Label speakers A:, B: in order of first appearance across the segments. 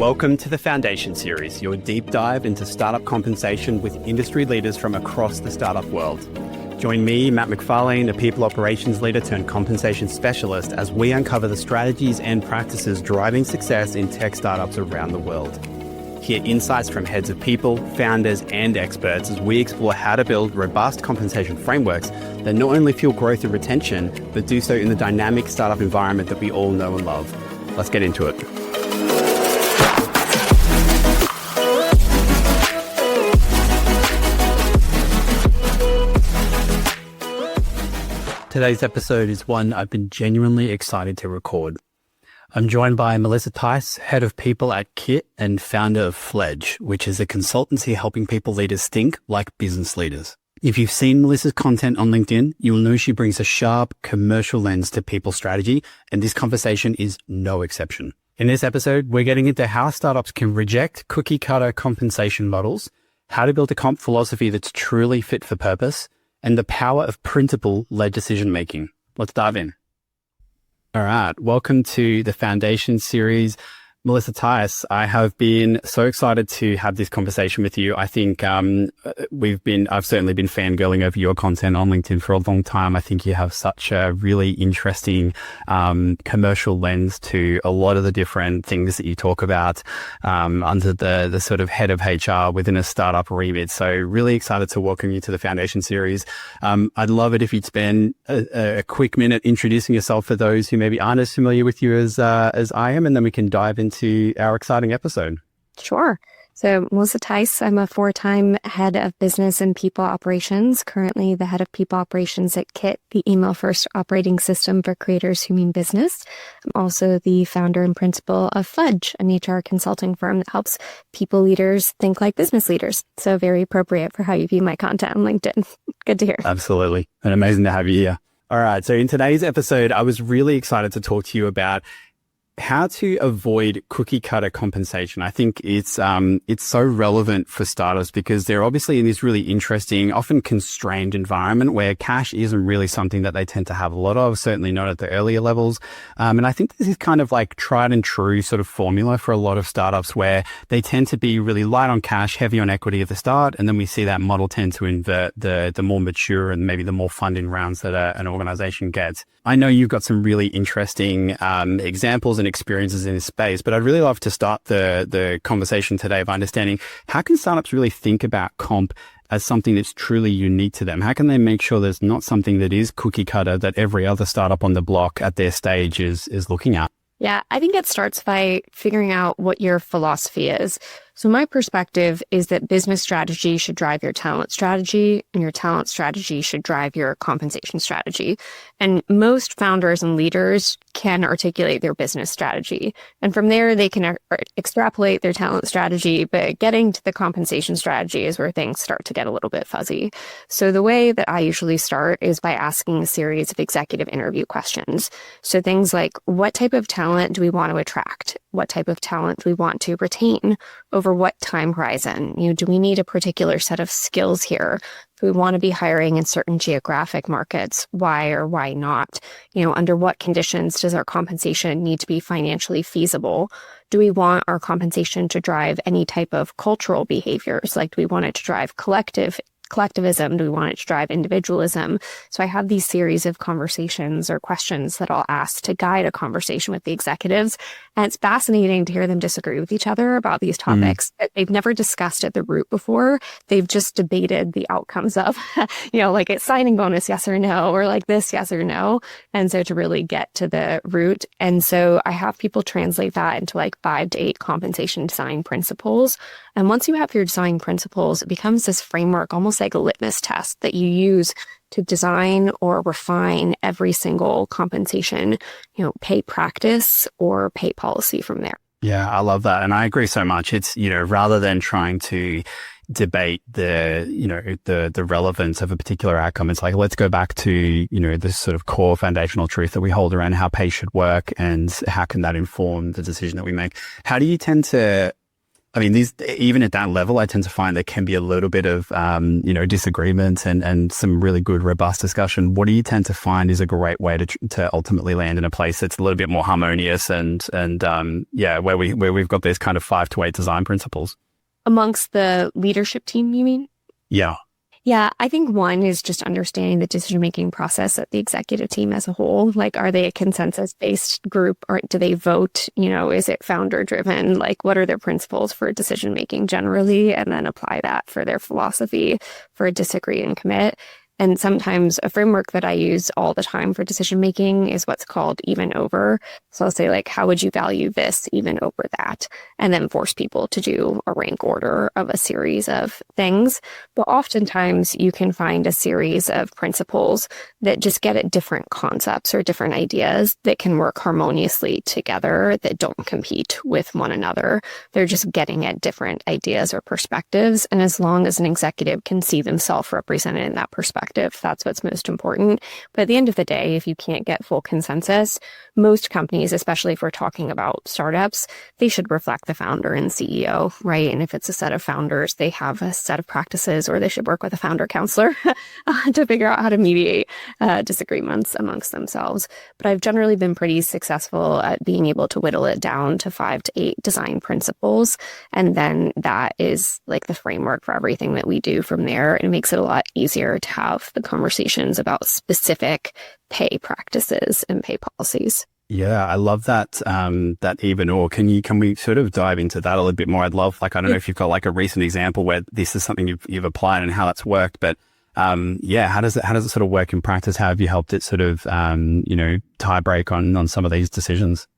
A: Welcome to the Foundation Series, your deep dive into startup compensation with industry leaders from across the startup world. Join me, Matt McFarlane, a people operations leader turned compensation specialist, as we uncover the strategies and practices driving success in tech startups around the world. Hear insights from heads of people, founders, and experts as we explore how to build robust compensation frameworks that not only fuel growth and retention, but do so in the dynamic startup environment that we all know and love. Let's get into it. Today's episode is one I've been genuinely excited to record. I'm joined by Melissa Theiss, head of people at Kit and founder of Fledge, which is a consultancy helping people leaders think like business leaders. If you've seen Melissa's content on LinkedIn, you'll know she brings a sharp commercial lens to people strategy, and this conversation is no exception. In this episode, we're getting into how startups can reject cookie cutter compensation models, how to build a comp philosophy that's truly fit for purpose, and the power of principle-led decision-making. Let's dive in. All right. Welcome to the Foundation Series. Melissa Theiss, I have been so excited to have this conversation with you. I think I've certainly been fangirling over your content on LinkedIn for a long time. I think you have such a really interesting commercial lens to a lot of the different things that you talk about under the sort of head of HR within a startup remit. So really excited to welcome you to the Foundation Series. I'd love it if you'd spend a quick minute introducing yourself for those who maybe aren't as familiar with you as I am, and then we can dive into our exciting episode.
B: Sure. So Melissa Theiss, I'm a 4-time head of business and people operations, currently the head of people operations at Kit, the email first operating system for creators who mean business. I'm also the founder and principal of Fledge, an HR consulting firm that helps people leaders think like business leaders. So very appropriate for how you view my content on LinkedIn. Good to hear.
A: Absolutely. And amazing to have you here. All right. So in today's episode, I was really excited to talk to you about how to avoid cookie cutter compensation. I think it's so relevant for startups because they're obviously in this really interesting, often constrained environment where cash isn't really something that they tend to have a lot of, certainly not at the earlier levels. And I think this is kind of like tried and true sort of formula for a lot of startups where they tend to be really light on cash, heavy on equity at the start. And then we see that model tend to invert the more mature and maybe the more funding rounds that an organization gets. I know you've got some really interesting examples and experiences in this space, but I'd really love to start the conversation today by understanding how can startups really think about comp as something that's truly unique to them? How can they make sure there's not something that is cookie cutter that every other startup on the block at their stage is looking at?
B: Yeah, I think it starts by figuring out what your philosophy is. So my perspective is that business strategy should drive your talent strategy, and your talent strategy should drive your compensation strategy. And most founders and leaders can articulate their business strategy. And from there, they can extrapolate their talent strategy, but getting to the compensation strategy is where things start to get a little bit fuzzy. So the way that I usually start is by asking a series of executive interview questions. So things like, what type of talent do we want to attract? What type of talent do we want to retain? Over what time horizon? Do we need a particular set of skills here? Do we want to be hiring in certain geographic markets? Why or why not? Under what conditions does our compensation need to be financially feasible? Do we want our compensation to drive any type of cultural behaviors? Like, do we want it to drive collectivism? Do we want it to drive individualism? So I have these series of conversations or questions that I'll ask to guide a conversation with the executives. And it's fascinating to hear them disagree with each other about these topics that they've never discussed at the root before. They've just debated the outcomes of, like it's signing bonus, yes or no, or like this, yes or no. And so to really get to the root. And so I have people translate that into like 5 to 8 compensation design principles. And once you have your design principles, it becomes this framework, almost like a litmus test that you use to design or refine every single compensation, pay practice or pay policy from there.
A: Yeah, I love that. And I agree so much. It's, rather than trying to debate the relevance of a particular outcome, it's like, let's go back to, this sort of core foundational truth that we hold around how pay should work and how can that inform the decision that we make. How do you tend to I mean, these, even at that level, I tend to find there can be a little bit of, disagreement and some really good, robust discussion. What do you tend to find is a great way to ultimately land in a place that's a little bit more harmonious and where we've got these kind of 5 to 8 design principles?
B: Amongst the leadership team, you mean?
A: Yeah.
B: Yeah, I think one is just understanding the decision-making process at the executive team as a whole. Like, are they a consensus-based group, or do they vote? Is it founder-driven? Like, what are their principles for decision-making generally? And then apply that for their philosophy for disagree and commit. And sometimes a framework that I use all the time for decision making is what's called even over. So I'll say, like, how would you value this even over that? And then force people to do a rank order of a series of things. But oftentimes you can find a series of principles that just get at different concepts or different ideas that can work harmoniously together, that don't compete with one another. They're just getting at different ideas or perspectives. And as long as an executive can see themselves represented in that perspective, that's what's most important. But at the end of the day, if you can't get full consensus, most companies, especially if we're talking about startups, they should reflect the founder and CEO, right? And if it's a set of founders, they have a set of practices, or they should work with a founder counselor to figure out how to mediate disagreements amongst themselves. But I've generally been pretty successful at being able to whittle it down to 5 to 8 design principles. And then that is like the framework for everything that we do from there. It makes it a lot easier to have the conversations about specific pay practices and pay policies.
A: Yeah, I love that, that even or. Can we sort of dive into that a little bit more? I'd love, I don't know if you've got like a recent example where this is something you've applied and how that's worked, but how does it sort of work in practice? How have you helped it sort of, tie break on some of these decisions?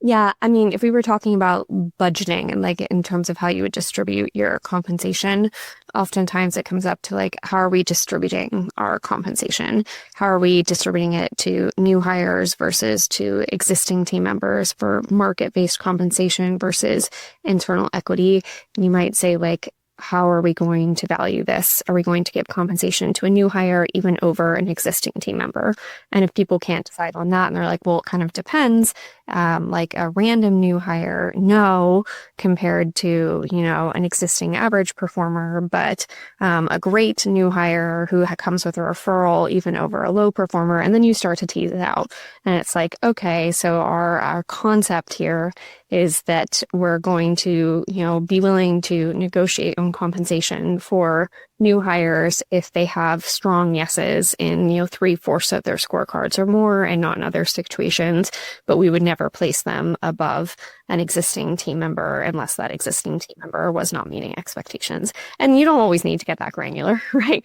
B: Yeah, I mean, if we were talking about budgeting and like in terms of how you would distribute your compensation, oftentimes it comes up to like, how are we distributing our compensation? How are we distributing it to new hires versus to existing team members for market-based compensation versus internal equity? And you might say, like, how are we going to value this? Are we going to give compensation to a new hire even over an existing team member? And if people can't decide on that and they're like, well, it kind of depends, like a random new hire, no, compared to, an existing average performer, but a great new hire who comes with a referral even over a low performer. And then you start to tease it out. And it's like, okay, so our concept here is that we're going to, be willing to negotiate on compensation for new hires if they have strong yeses in, 3/4 of their scorecards or more, and not in other situations. But we would never place them above an existing team member unless that existing team member was not meeting expectations. And you don't always need to get that granular, right?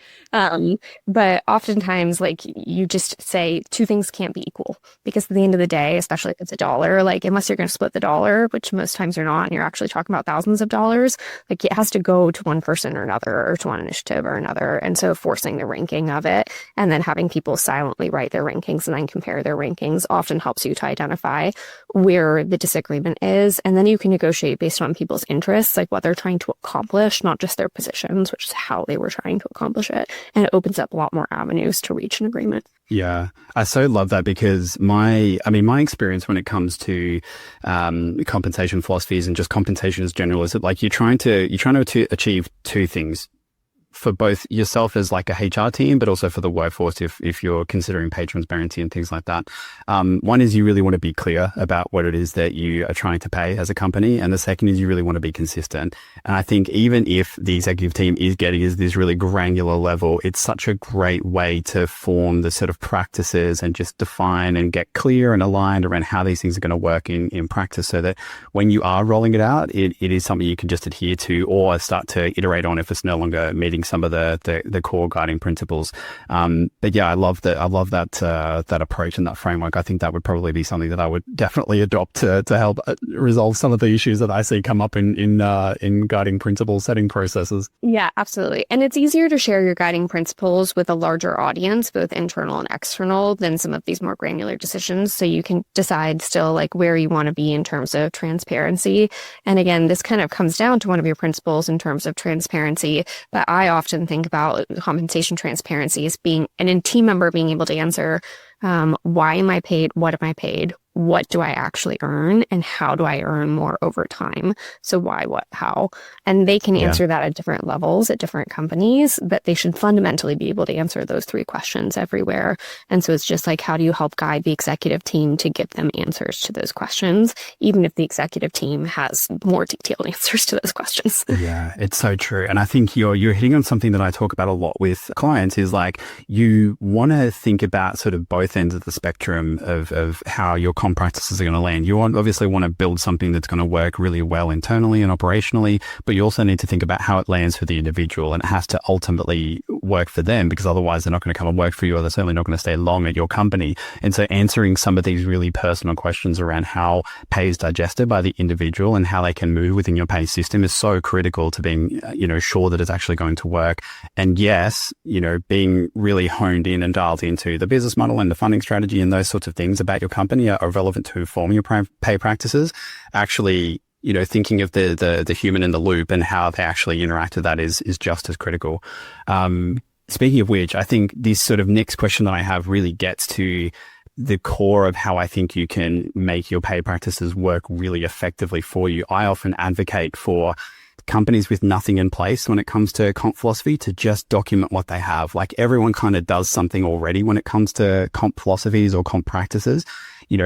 B: But oftentimes, like, you just say 2 things can't be equal, because at the end of the day, especially if it's a dollar, like, unless you're going to split the dollar, which most times you're not, and you're actually talking about thousands of dollars, like, it has to go to one person or another, or to one initiative or another. And so forcing the ranking of it and then having people silently write their rankings and then compare their rankings often helps you to identify where the disagreement is. And then you can negotiate based on people's interests, like what they're trying to accomplish, not just their positions, which is how they were trying to accomplish it. And it opens up a lot more avenues to reach an agreement.
A: Yeah, I so love that, because my experience when it comes to compensation philosophies and just compensation as general is that, like, you're trying to achieve 2 things for both yourself as like a HR team, but also for the workforce if you're considering pay transparency and things like that. One is you really want to be clear about what it is that you are trying to pay as a company. And the second is you really want to be consistent. And I think even if the executive team is getting is this really granular level, it's such a great way to form the sort of practices and just define and get clear and aligned around how these things are going to work in practice, so that when you are rolling it out, it is something you can just adhere to or start to iterate on if it's no longer meeting some of the core guiding principles. But yeah, I love that approach and that framework. I think that would probably be something that I would definitely adopt to help resolve some of the issues that I see come up in guiding principle setting processes.
B: Yeah, absolutely. And it's easier to share your guiding principles with a larger audience, both internal and external, than some of these more granular decisions. So you can decide still like where you want to be in terms of transparency. And again, this kind of comes down to one of your principles in terms of transparency. But I often think about compensation transparency as being a team member being able to answer, why am I paid? What am I paid? what do I actually earn and how do I earn more over time? So why, what, how? And they can answer that at different levels at different companies, but they should fundamentally be able to answer those three questions everywhere. And so it's just like, how do you help guide the executive team to give them answers to those questions, even if the executive team has more detailed answers to those questions?
A: Yeah, it's so true. And I think you're hitting on something that I talk about a lot with clients is like, you want to think about sort of both ends of the spectrum of how your comp practices are going to land. You obviously want to build something that's going to work really well internally and operationally, but you also need to think about how it lands for the individual, and it has to ultimately work for them, because otherwise they're not going to come and work for you, or they're certainly not going to stay long at your company. And so answering some of these really personal questions around how pay is digested by the individual and how they can move within your pay system is so critical to being, sure that it's actually going to work. And yes, being really honed in and dialed into the business model and the funding strategy and those sorts of things about your company are relevant to forming your pay practices. Actually, thinking of the human in the loop and how they actually interact with that is just as critical. Speaking of which, I think this sort of next question that I have really gets to the core of how I think you can make your pay practices work really effectively for you. I often advocate for companies with nothing in place when it comes to comp philosophy to just document what they have. Like, everyone kind of does something already when it comes to comp philosophies or comp practices.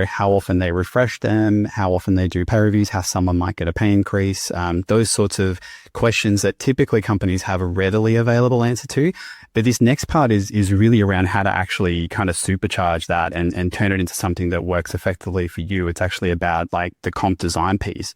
A: How often they refresh them, how often they do pay reviews, how someone might get a pay increase, those sorts of questions that typically companies have a readily available answer to. But this next part is really around how to actually kind of supercharge that and turn it into something that works effectively for you. It's actually about like the comp design piece.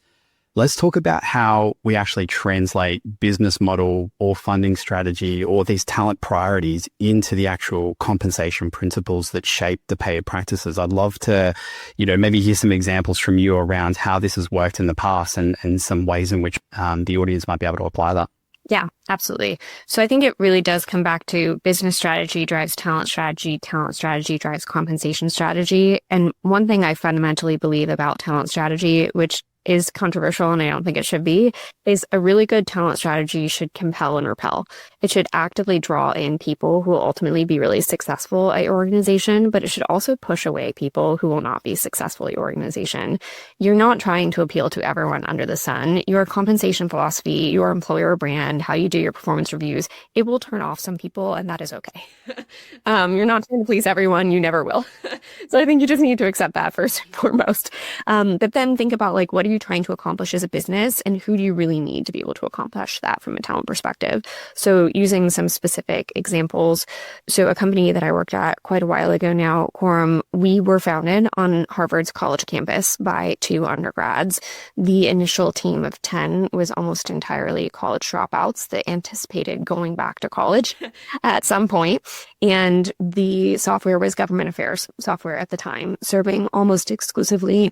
A: Let's talk about how we actually translate business model or funding strategy or these talent priorities into the actual compensation principles that shape the pay practices. I'd love to, maybe hear some examples from you around how this has worked in the past and some ways in which the audience might be able to apply that.
B: Yeah, absolutely. So I think it really does come back to business strategy drives talent strategy drives compensation strategy. And one thing I fundamentally believe about talent strategy, which is controversial and I don't think it should be, is a really good talent strategy should compel and repel. It should actively draw in people who will ultimately be really successful at your organization, but it should also push away people who will not be successful at your organization. You're not trying to appeal to everyone under the sun. Your compensation philosophy, your employer brand, how you do your performance reviews, it will turn off some people, and that is okay. You're not trying to please everyone. You never will. So I think you just need to accept that first and foremost. But then think about, like, what are you trying to accomplish as a business, and who do you really need to be able to accomplish that from a talent perspective? So using some specific examples. So a company that I worked at quite a while ago now, Quorum, we were founded on Harvard's college campus by 2 undergrads. The initial team of 10 was almost entirely college dropouts that anticipated going back to college at some point. And the software was government affairs software at the time, serving almost exclusively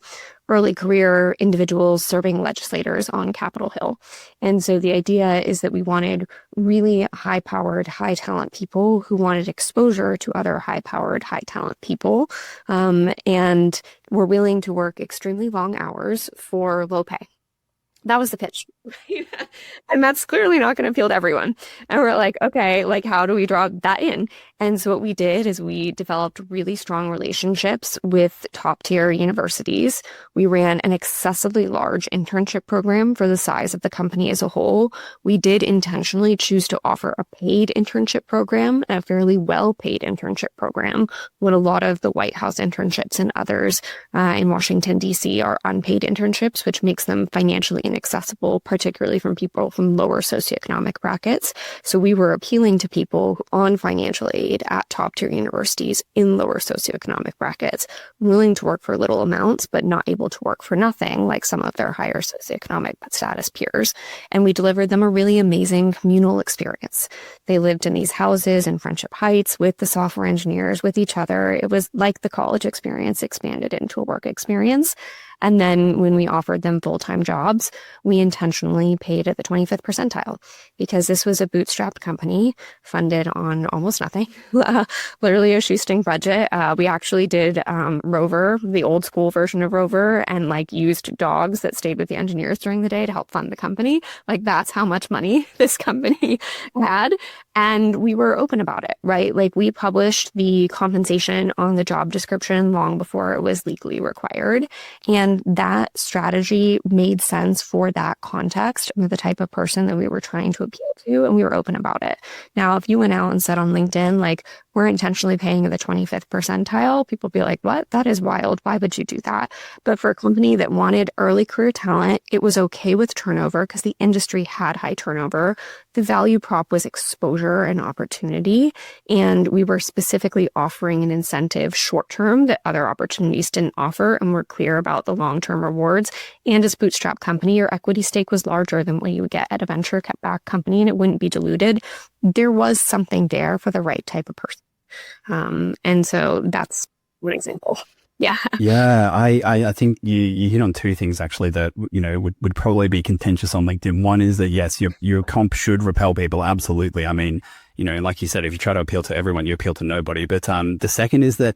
B: early career individuals, serving legislators on Capitol Hill. And so the idea is that we wanted really high-powered, high-talent people who wanted exposure to other high-powered, high-talent people, and were willing to work extremely long hours for low pay. That was the pitch. And that's clearly not going to appeal to everyone. And we're like, okay, like, how do we draw that in? And so what we did is we developed really strong relationships with top tier universities. We ran an excessively large internship program for the size of the company as a whole. We did intentionally choose to offer a paid internship program, a fairly well-paid internship program, when a lot of the White House internships and others in Washington, D.C. are unpaid internships, which makes them financially inaccessible, particularly from people from lower socioeconomic brackets. So we were appealing to people on financial aid at top tier universities in lower socioeconomic brackets, willing to work for little amounts, but not able to work for nothing, like some of their higher socioeconomic status peers. And we delivered them a really amazing communal experience. They lived in these houses in Friendship Heights with the software engineers, with each other. It was like the college experience expanded into a work experience. And then when we offered them full-time jobs, we intentionally paid at the 25th percentile, because this was a bootstrapped company funded on almost nothing, literally a shoestring budget. We actually did Rover, the old school version of Rover, and like used dogs that stayed with the engineers during the day to help fund the company. Like, that's how much money this company had. And we were open about it, right? Like we published the compensation on the job description long before it was legally required. And that strategy made sense for that context with the type of person that we were trying to appeal to. And we were open about it. Now, if you went out and said on LinkedIn, like, we're intentionally paying the 25th percentile, people would be like, what? That is wild. Why would you do that? But for a company that wanted early career talent, it was okay with turnover because the industry had high turnover. The value prop was exposure and opportunity. And we were specifically offering an incentive short term that other opportunities didn't offer. And we're clear about the long-term rewards. And as a bootstrap company, your equity stake was larger than what you would get at a venture backed company, and it wouldn't be diluted. There was something there for the right type of person. And so that's one example. Yeah.
A: Yeah. I think you hit on two things actually that, would probably be contentious on LinkedIn. One is that yes, your comp should repel people. Absolutely. I mean, like you said, if you try to appeal to everyone, you appeal to nobody. But, the second is that,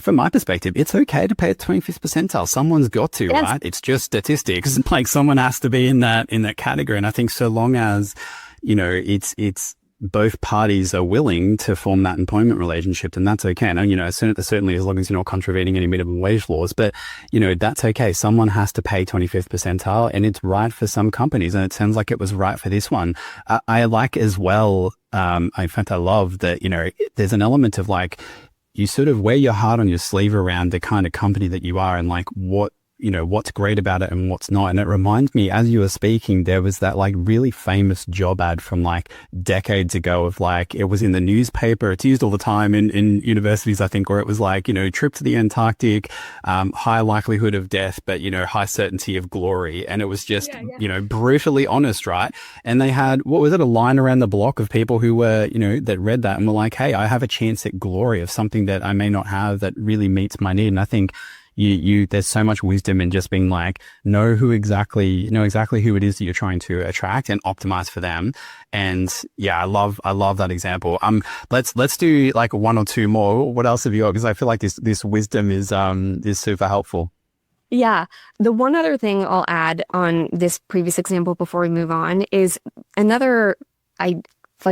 A: from my perspective, it's okay to pay a 25th percentile. Someone's got to, yes. Right? It's just statistics. Like someone has to be in that category. And I think so long as, it's both parties are willing to form that employment relationship, then that's okay. And, certainly as long as you're not contravening any minimum wage laws, but, that's okay. Someone has to pay 25th percentile, and it's right for some companies. And it sounds like it was right for this one. I like as well, in fact, I love that, there's an element of like, you sort of wear your heart on your sleeve around the kind of company that you are and like what's great about it and what's not. And it reminds me, as you were speaking, there was that like really famous job ad from like decades ago of like, it was in the newspaper. It's used all the time in universities, I think, where it was like, trip to the Antarctic, high likelihood of death, but, high certainty of glory. And it was just, brutally honest, right? And they had, what was it, a line around the block of people who were, that read that and were like, hey, I have a chance at glory of something that I may not have that really meets my need. And I think there's so much wisdom in just being like, know exactly who it is that you're trying to attract and optimize for them. And yeah, I love that example. Let's do like one or two more. What else have you got? Because I feel like this wisdom is super helpful.
B: Yeah. The one other thing I'll add on this previous example before we move on is another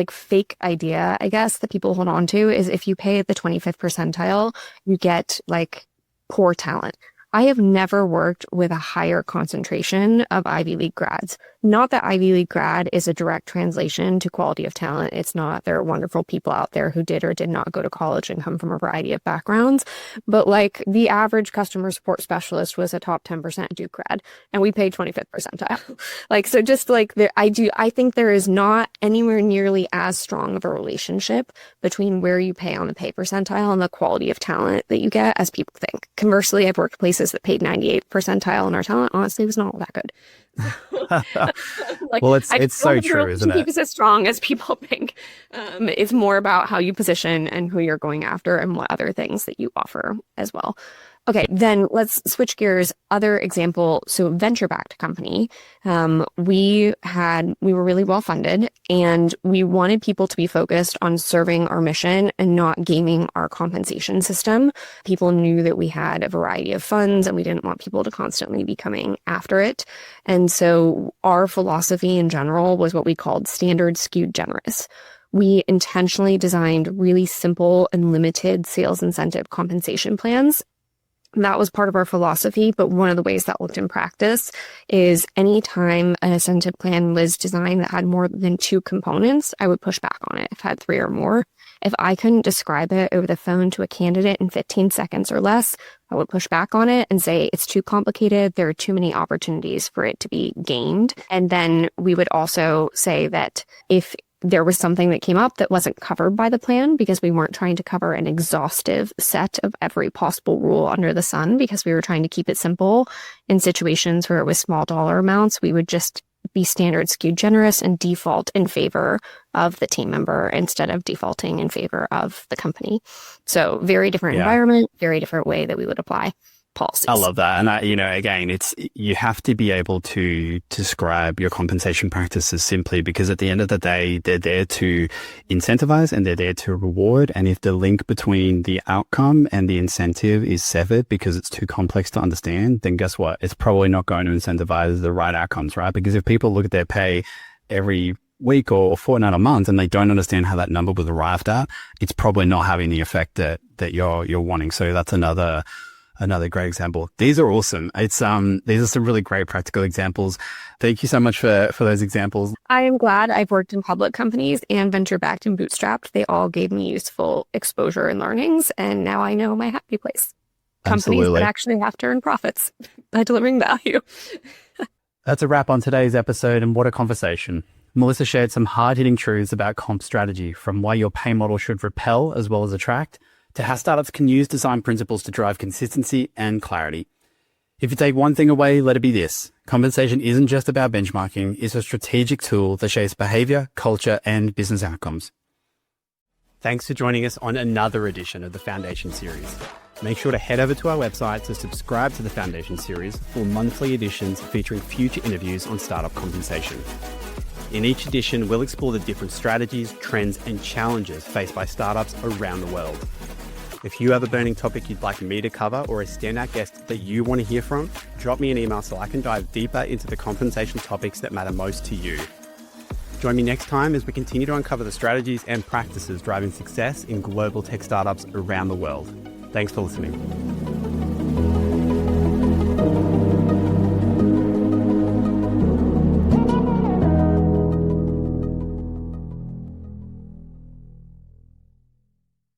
B: fake idea, I guess, that people hold on to is if you pay at the 25th percentile, you get like poor talent. I have never worked with a higher concentration of Ivy League grads. Not that Ivy League grad is a direct translation to quality of talent. It's not. There are wonderful people out there who did or did not go to college and come from a variety of backgrounds. But like the average customer support specialist was a top 10% Duke grad, and we paid 25th percentile. Like, so just like I think there is not anywhere nearly as strong of a relationship between where you pay on the pay percentile and the quality of talent that you get as people think. Conversely, I've worked places that paid 98th percentile, and our talent honestly was not all that good.
A: Well, it's so true, isn't it?
B: Keep us as strong as people think. It's more about how you position and who you're going after and what other things that you offer as well. Okay, then let's switch gears. Other example, so venture-backed company. We were really well funded, and we wanted people to be focused on serving our mission and not gaming our compensation system. People knew that we had a variety of funds, and we didn't want people to constantly be coming after it. And so our philosophy in general was what we called Standard-Skewed-Generous. We intentionally designed really simple and limited sales incentive compensation plans. That was part of our philosophy, but one of the ways that looked in practice is anytime an incentive plan was designed that had more than two components, I would push back on it if it had three or more. If I couldn't describe it over the phone to a candidate in 15 seconds or less, I would push back on it and say, it's too complicated. There are too many opportunities for it to be gained. And then we would also say that if there was something that came up that wasn't covered by the plan, because we weren't trying to cover an exhaustive set of every possible rule under the sun, because we were trying to keep it simple. In situations where it was small dollar amounts, we would just be standard skewed generous and default in favor of the team member instead of defaulting in favor of the company. So very different environment, very different way that we would apply policies.
A: I love that. And again, you have to be able to describe your compensation practices simply, because at the end of the day, they're there to incentivize and they're there to reward. And if the link between the outcome and the incentive is severed because it's too complex to understand, then guess what? It's probably not going to incentivize the right outcomes, right? Because if people look at their pay every week or fortnight or month and they don't understand how that number was arrived at, it's probably not having the effect that you're wanting. So that's another great example. These are awesome. These are some really great practical examples. Thank you so much for those examples.
B: I am glad I've worked in public companies and venture-backed and bootstrapped. They all gave me useful exposure and learnings, and now I know my happy place. Companies
A: Absolutely.
B: that actually have to earn profits by delivering value.
A: That's a wrap on today's episode, and what a conversation. Melissa shared some hard-hitting truths about comp strategy, from why your pay model should repel as well as attract, to how startups can use design principles to drive consistency and clarity. If you take one thing away, let it be this. Compensation isn't just about benchmarking, it's a strategic tool that shapes behavior, culture, and business outcomes. Thanks for joining us on another edition of the Foundation Series. Make sure to head over to our website to subscribe to the Foundation Series for monthly editions featuring future interviews on startup compensation. In each edition, we'll explore the different strategies, trends, and challenges faced by startups around the world. If you have a burning topic you'd like me to cover or a standout guest that you want to hear from, drop me an email so I can dive deeper into the compensation topics that matter most to you. Join me next time as we continue to uncover the strategies and practices driving success in global tech startups around the world. Thanks for listening.